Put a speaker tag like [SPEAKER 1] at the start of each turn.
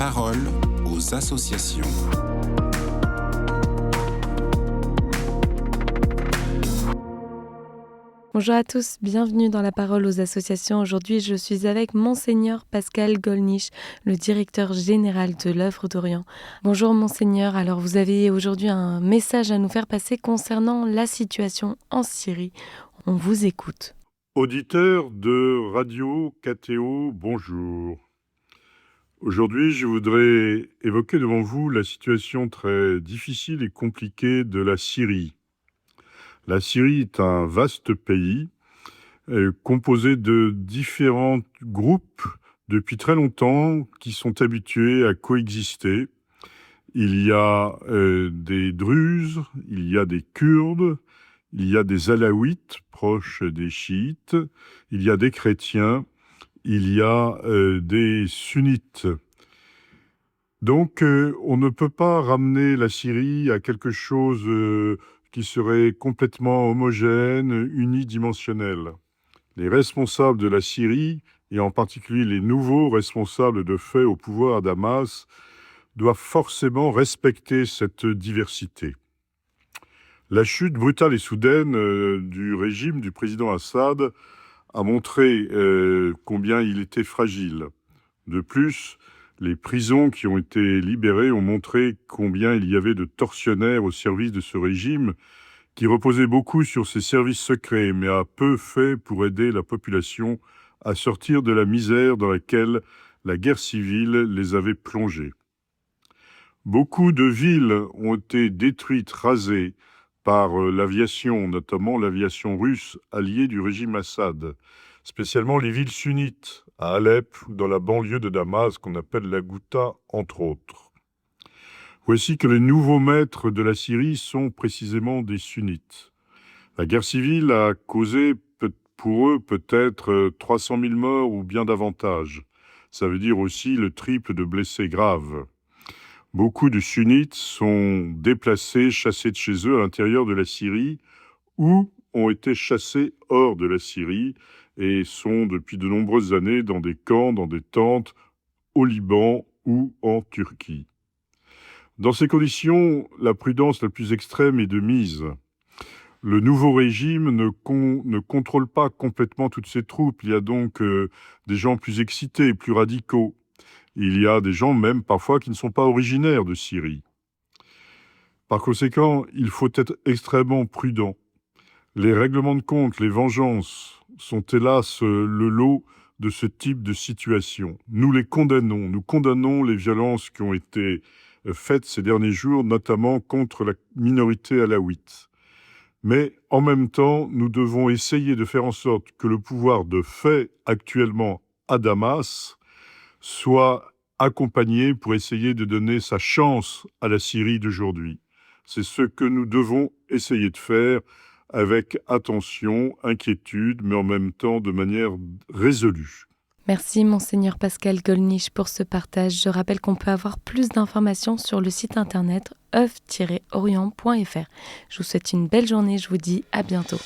[SPEAKER 1] parole aux associations.
[SPEAKER 2] Bonjour à tous, bienvenue dans la parole aux associations. Aujourd'hui, je suis avec Monseigneur Pascal Gollnisch, le directeur général de l'œuvre d'Orient. Bonjour Monseigneur, alors vous avez aujourd'hui un message à nous faire passer concernant la situation en Syrie. On vous écoute.
[SPEAKER 3] Auditeurs de Radio KTO, bonjour. Aujourd'hui, je voudrais évoquer devant vous la situation très difficile et compliquée de la Syrie. La Syrie est un vaste pays composé de différents groupes depuis très longtemps qui sont habitués à coexister. Il y a des Druzes, il y a des Kurdes, il y a des Alaouites proches des Chiites, il y a des chrétiens, il y a des sunnites. Donc on ne peut pas ramener la Syrie à quelque chose qui serait complètement homogène, unidimensionnel. Les responsables de la Syrie, et en particulier les nouveaux responsables de fait au pouvoir à Damas, doivent forcément respecter cette diversité. La chute brutale et soudaine du régime du président Assad a montré combien il était fragile. De plus, les prisons qui ont été libérées ont montré combien il y avait de tortionnaires au service de ce régime qui reposait beaucoup sur ses services secrets, mais a peu fait pour aider la population à sortir de la misère dans laquelle la guerre civile les avait plongés. Beaucoup de villes ont été détruites, rasées par l'aviation, notamment l'aviation russe alliée du régime Assad, spécialement les villes sunnites, à Alep, dans la banlieue de Damas, qu'on appelle la Ghouta, entre autres. Voici que les nouveaux maîtres de la Syrie sont précisément des sunnites. La guerre civile a causé pour eux peut-être 300 000 morts ou bien davantage. Ça veut dire aussi le triple de blessés graves. Beaucoup de sunnites sont déplacés, chassés de chez eux à l'intérieur de la Syrie ou ont été chassés hors de la Syrie et sont depuis de nombreuses années dans des camps, dans des tentes, au Liban ou en Turquie. Dans ces conditions, la prudence la plus extrême est de mise. Le nouveau régime ne contrôle pas complètement toutes ses troupes. Il y a donc des gens plus excités, plus radicaux. Il y a des gens même parfois qui ne sont pas originaires de Syrie. Par conséquent, il faut être extrêmement prudent. Les règlements de compte, les vengeances sont hélas le lot de ce type de situation. Nous les condamnons. Nous condamnons les violences qui ont été faites ces derniers jours, notamment contre la minorité alaouite. Mais en même temps, nous devons essayer de faire en sorte que le pouvoir de fait actuellement à Damas soit accompagné pour essayer de donner sa chance à la Syrie d'aujourd'hui. C'est ce que nous devons essayer de faire avec attention, inquiétude, mais en même temps de manière résolue.
[SPEAKER 2] Merci Monseigneur Pascal Gollnisch pour ce partage. Je rappelle qu'on peut avoir plus d'informations sur le site internet oeuvre-orient.fr. Je vous souhaite une belle journée, je vous dis à bientôt.